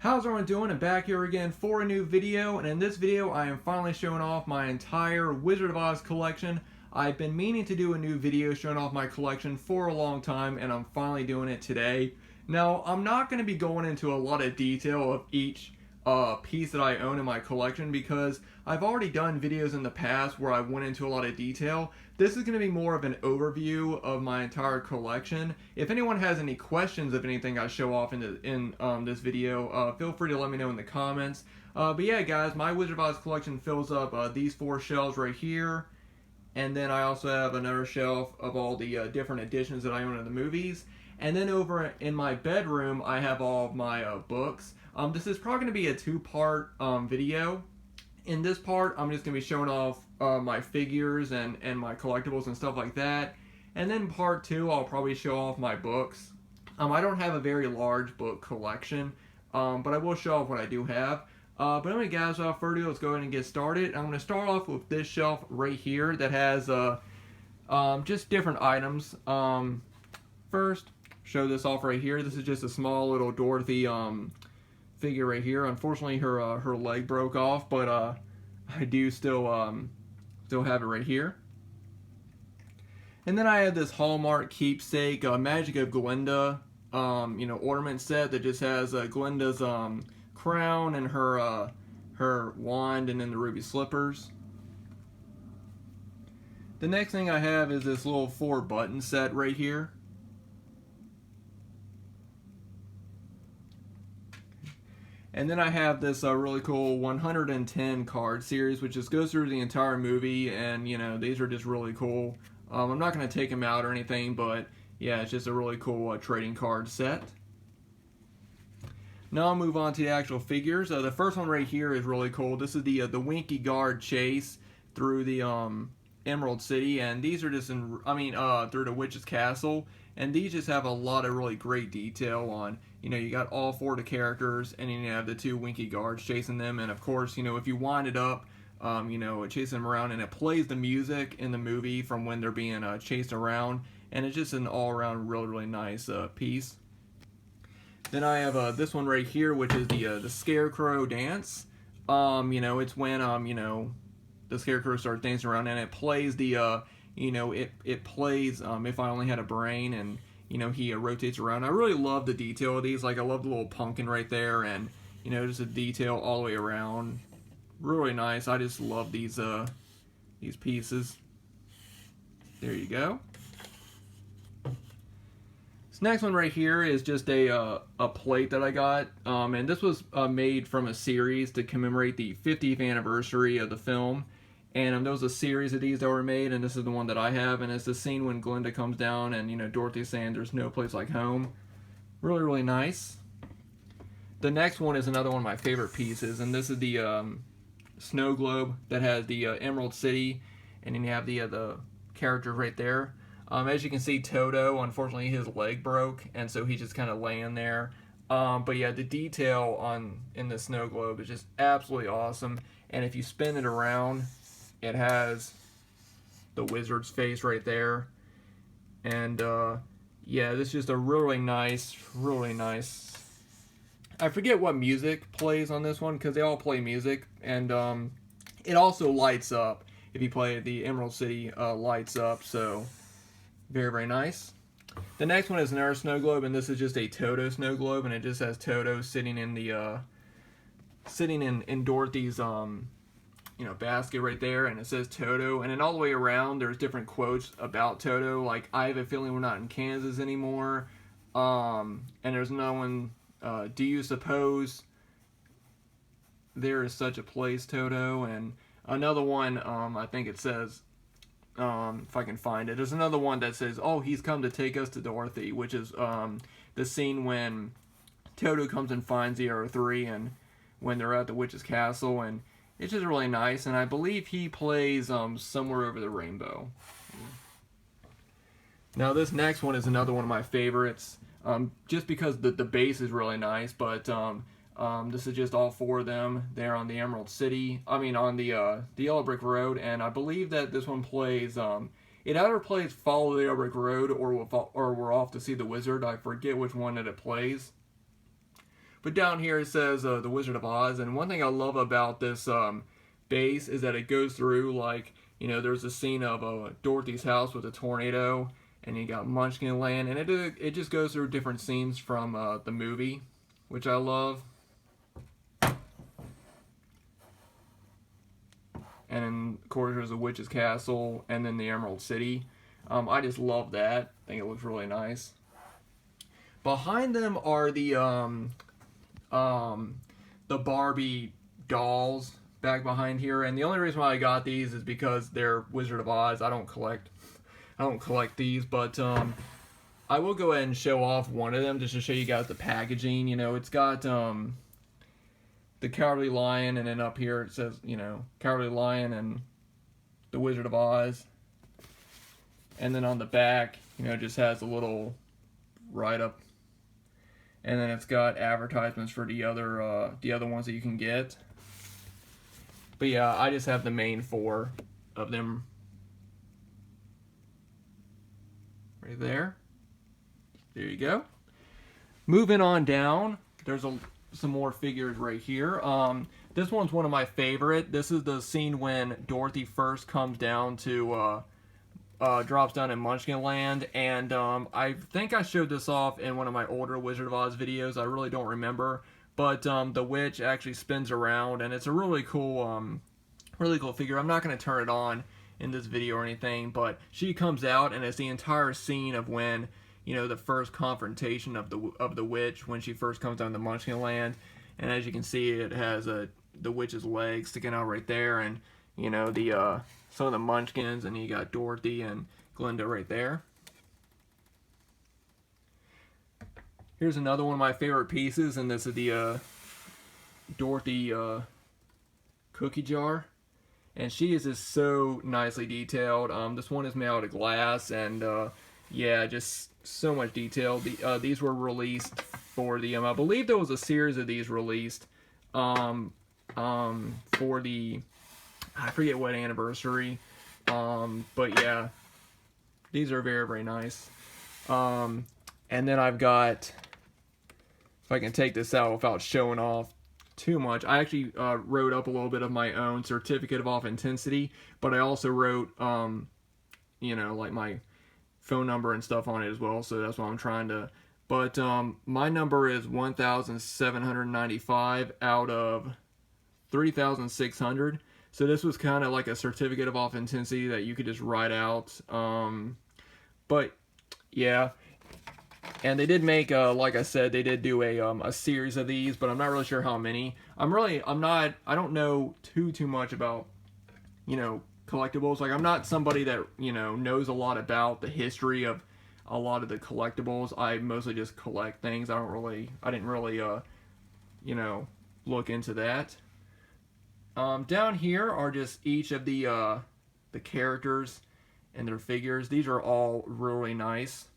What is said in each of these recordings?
How's everyone doing? I'm back here again for a new video, and in this video I am finally showing off my entire Wizard of Oz collection. I've been meaning to do a new video showing off my collection for a long time, and I'm finally doing it today. Now, I'm not going to be going into a lot of detail of each piece that I own in my collection because I've already done videos in the past where I went into a lot of detail. This is going to be more of an overview of my entire collection. If anyone has any questions of anything I show off in this video, feel free to let me know in the comments. But yeah, guys, my Wizard of Oz collection fills up these 4 shelves right here. And then I also have another shelf of all the different editions that I own in the movies. And then over in my bedroom, I have all of my books. This is probably going to be a 2-part video. In this part, I'm just going to be showing off my figures and my collectibles and stuff like that. And then part 2, I'll probably show off my books. I don't have a very large book collection, but I will show off what I do have. But anyway, guys, without further ado, let's go ahead and get started. I'm going to start off with this shelf right here that has just different items. First, show this off right here. This is just a small little Dorothy figure right here. Unfortunately, her leg broke off, but I do still have it right here. And then I have this Hallmark keepsake Magic of Glinda ornament set that just has Glinda's crown and her wand and then the ruby slippers. The next thing I have is this little 4-button set right here. And then I have this really cool 110 card series, which just goes through the entire movie, and these are just really cool. I'm not going to take them out or anything, but yeah, it's just a really cool trading card set. Now I'll move on to the actual figures. The first one right here is really cool. This is the Winky Guard chase through the Emerald City, and these are just through the Witch's Castle, and these just have a lot of really great detail on. You got all 4 of the characters, and then you have the 2 Winky Guards chasing them, and of course, if you wind it up, it chases them around, and it plays the music in the movie from when they're being chased around, and it's just an all-around really nice piece. Then I have this one right here, which is the Scarecrow dance. It's when the Scarecrow starts dancing around, and it plays the it plays If I Only Had a Brain, and he rotates around. I really love the detail of these. Like, I love the little pumpkin right there, and just the detail all the way around. Really nice. I just love these pieces. There you go. This next one right here is just a plate that I got, and this was made from a series to commemorate the 50th anniversary of the film. And there was a series of these that were made, and this is the one that I have, and it's the scene when Glinda comes down and Dorothy's saying there's no place like home. Really nice. The next one is another one of my favorite pieces, and this is the snow globe that has the Emerald City, and then you have the characters right there. As you can see, Toto, unfortunately his leg broke, and so he's just kind of laying there. But yeah, the detail in the snow globe is just absolutely awesome, and if you spin it around, it has the wizard's face right there. And yeah, this is just a really nice. I forget what music plays on this one because they all play music, and it also lights up. If you play it, the Emerald City lights up, so very nice. The next one is another snow globe, and this is just a Toto snow globe, and it just has Toto sitting in the in Dorothy's basket right there, and it says Toto, and then all the way around there's different quotes about Toto, like I have a feeling we're not in Kansas anymore, and there's no one, do you suppose there is such a place, Toto? And another one, I think it says, if I can find it, there's another one that says, oh, he's come to take us to Dorothy, which is the scene when Toto comes and finds the Arrow 3 and when they're at the Witch's Castle, and it's just really nice, and I believe he plays Somewhere Over the Rainbow. Now this next one is another one of my favorites, just because the base is really nice, but this is just all 4 of them there on the Emerald City, on the Yellow Brick Road, and I believe that this one plays, it either plays Follow the Yellow Brick Road or We're Off to See the Wizard. I forget which one that it plays. But down here it says The Wizard of Oz, and one thing I love about this base is that it goes through, like, you know, there's a scene of Dorothy's house with a tornado, and you got Munchkin Land, and it just goes through different scenes from the movie, which I love. And of course there's the Witch's Castle, and then the Emerald City. I just love that. I think it looks really nice. Behind them are the Barbie dolls back behind here, and the only reason why I got these is because they're Wizard of Oz. I don't collect these, but I will go ahead and show off one of them just to show you guys the packaging. You know, it's got the Cowardly Lion, and then up here it says, you know, Cowardly Lion and the Wizard of Oz. And then on the back, you know, it just has a little write-up. And then it's got advertisements for the other ones that you can get. But yeah, I just have the main 4 of them right there. There you go. Moving on down, there's some more figures right here. This one's one of my favorite. This is the scene when Dorothy first comes down to drops down in Munchkin Land, and I think I showed this off in one of my older Wizard of Oz videos. I really don't remember, but the witch actually spins around, and it's a really cool figure. I'm not going to turn it on in this video or anything, but she comes out, and it's the entire scene of when, you know, the first confrontation of the witch when she first comes down to Munchkin Land, and as you can see, it has the witch's legs sticking out right there, and you know, the some of the Munchkins, and you got Dorothy and Glinda right there. Here's another one of my favorite pieces, and this is the Dorothy cookie jar, and she is just so nicely detailed. This one is made out of glass, and yeah, just so much detail. These were released for the I believe there was a series of these released for the, I forget what anniversary, but yeah, these are very, very nice. And then I've got, if I can take this out without showing off too much, I actually wrote up a little bit of my own certificate of authenticity, but I also wrote, you know, like my phone number and stuff on it as well, so that's what I'm trying to, but my number is 1,795 out of 3,600. So this was kind of like a certificate of authenticity that you could just write out. But yeah, and they did make, like I said, they did do a series of these, but I'm not really sure how many. I don't know too much about, you know, collectibles. Like, I'm not somebody that, you know, knows a lot about the history of a lot of the collectibles. I mostly just collect things. I didn't really, you know, look into that. Down here are just each of the characters and their figures. These are all really nice.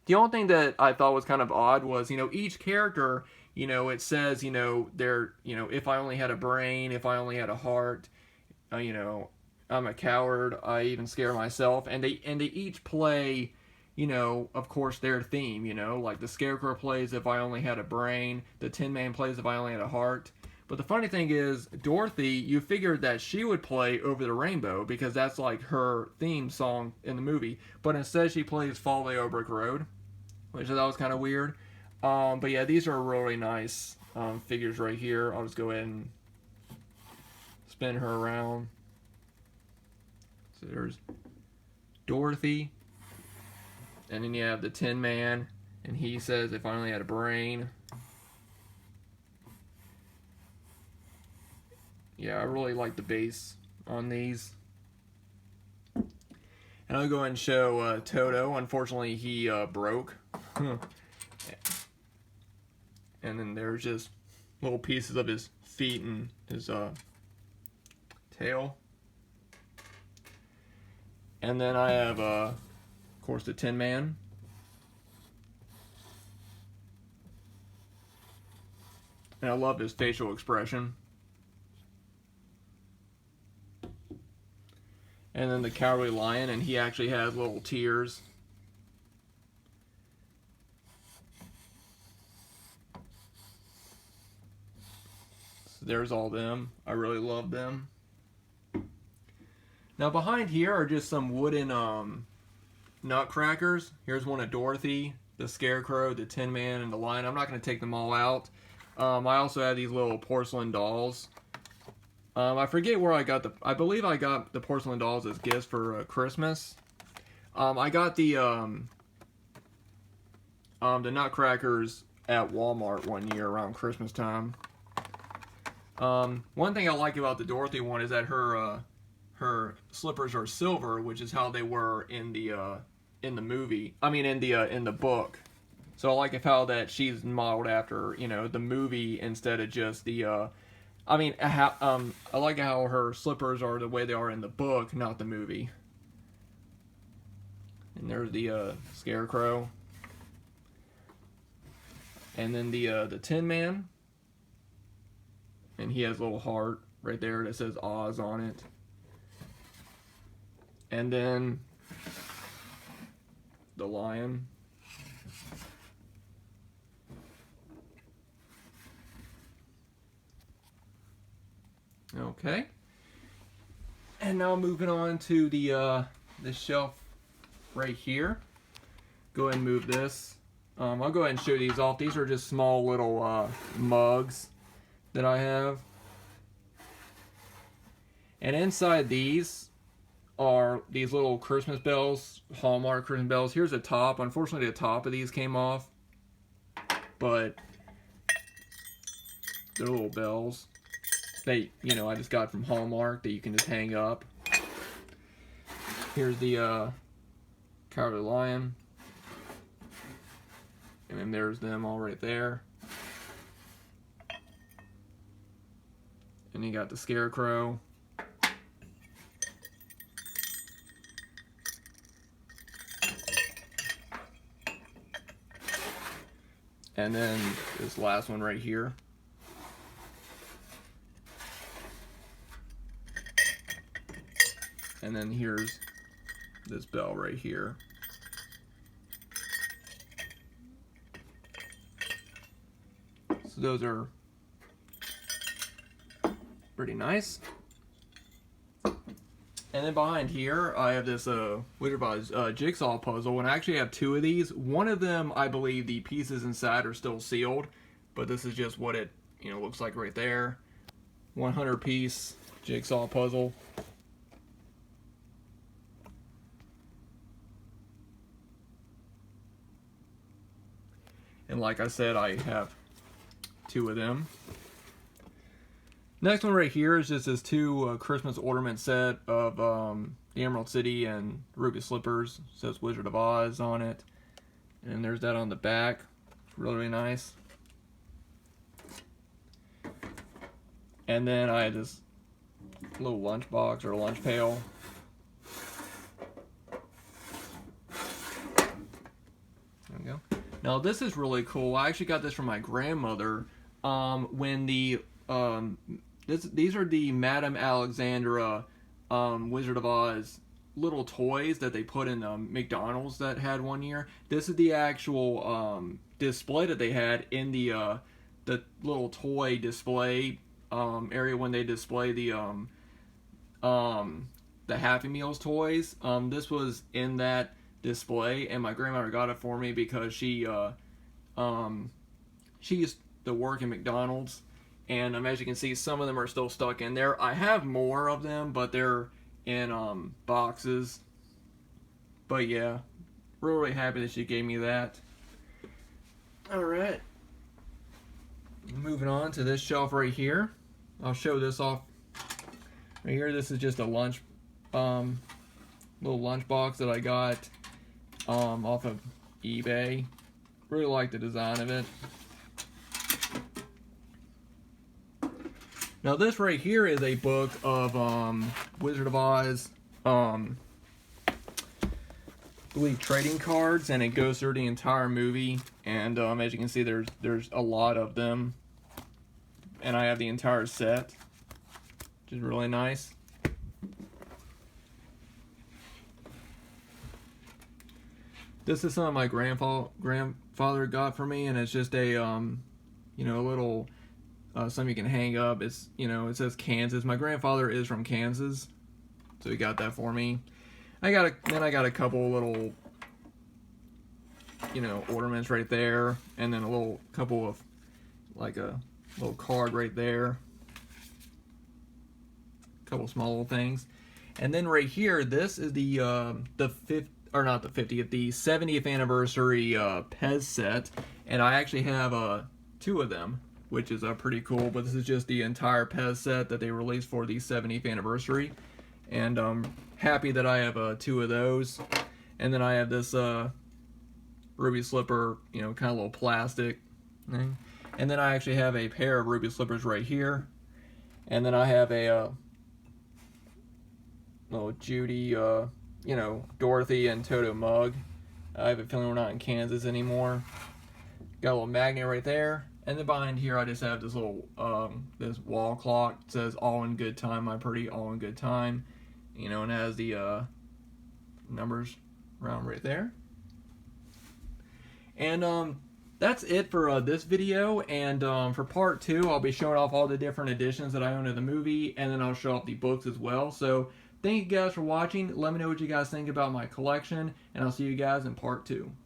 The only thing that I thought was kind of odd was, you know, each character, you know, it says, you know, they're, you know, if I only had a brain, if I only had a heart, you know, I'm a coward, I even scare myself, and they each play, you know, of course, their theme, you know, like the Scarecrow plays If I Only Had a Brain, the Tin Man plays If I Only Had a Heart. But the funny thing is, Dorothy, you figured that she would play Over the Rainbow because that's like her theme song in the movie. But instead she plays Fall Away Over Brick Road, which I thought was kind of weird. But yeah, these are really nice figures right here. I'll just go ahead and spin her around. So there's Dorothy. And then you have the Tin Man. And he says, If I Only Had a Brain. Yeah, I really like the base on these. And I'll go ahead and show Toto. Unfortunately, he broke. And then there's just little pieces of his feet and his tail. And then I have, of course, the Tin Man. And I love his facial expression. And then the Cowardly Lion, and he actually has little tears. So there's all them. I really love them. Now behind here are just some wooden nutcrackers. Here's one of Dorothy, the Scarecrow, the Tin Man, and the Lion. I'm not going to take them all out. I also have these little porcelain dolls. I forget where I got I believe I got the porcelain dolls as gifts for Christmas. I got the nutcrackers at Walmart one year around Christmas time. One thing I like about the Dorothy one is that her slippers are silver, which is how they were in the movie. I mean, in the book. So I like how that she's modeled after, you know, the movie instead of just the. I mean, I like how her slippers are the way they are in the book, not the movie. And there's the Scarecrow. And then the Tin Man. And he has a little heart right there that says Oz on it. And then the Lion. Okay. And now moving on to the shelf right here. Go ahead and move this. I'll go ahead and show these off. These are just small little mugs that I have. And inside these are these little Christmas bells, Hallmark Christmas bells. Here's the top. Unfortunately, the top of these came off. But they're little bells. They, you know, I just got from Hallmark that you can just hang up. Here's the Cowardly Lion. And then there's them all right there. And you got the Scarecrow. And then this last one right here. And then here's this bell right here. So those are pretty nice. And then behind here, I have this Wizard of Oz jigsaw puzzle, and I actually have two of these. One of them, I believe the pieces inside are still sealed, but this is just what it, you know, looks like right there. 100-piece jigsaw puzzle. And like I said, I have two of them. Next one right here is just this two Christmas ornament set of the Emerald City and Ruby Slippers. It says Wizard of Oz on it. And there's that on the back. Really, really nice. And then I had this little lunch box or lunch pail. There we go. Now this is really cool. I actually got this from my grandmother when the these are the Madame Alexandra Wizard of Oz little toys that they put in McDonald's that had one year. This is the actual display that they had in the little toy display area when they display the Happy Meals toys. This was in that display, and my grandmother got it for me because she used to work in McDonald's, and as you can see, some of them are still stuck in there. I have more of them, but they're in boxes. But yeah, really happy that she gave me that. Alright, moving on to this shelf right here. I'll show this off right here. This is just a lunch little lunch box that I got off of eBay. Really like the design of it. Now this right here is a book of Wizard of Oz, I believe trading cards, and it goes through the entire movie. And as you can see, there's a lot of them, and I have the entire set, which is really nice. This is something my grandfather got for me, and it's just a you know, little some you can hang up. It's, you know, it says Kansas. My grandfather is from Kansas, so he got that for me. Then I got a couple little, you know, ornaments right there, and then a couple of, like a little card right there. A couple small little things. And then right here, this is the 70th anniversary Pez set, and I actually have 2 of them, which is pretty cool. But this is just the entire Pez set that they released for the 70th anniversary, and I'm happy that I have 2 of those. And then I have this ruby slipper, you know, kind of little plastic thing. And then I actually have a pair of ruby slippers right here, and then I have a little Judy, you know, Dorothy and Toto mug. I have a feeling we're not in Kansas anymore. Got a little magnet right there. And then behind here I just have this little, this wall clock. It says all in good time, my pretty, all in good time. You know, and it has the numbers around right there. And that's it for this video. And for part 2, I'll be showing off all the different editions that I own of the movie, and then I'll show off the books as well. So thank you guys for watching. Let me know what you guys think about my collection, and I'll see you guys in part 2.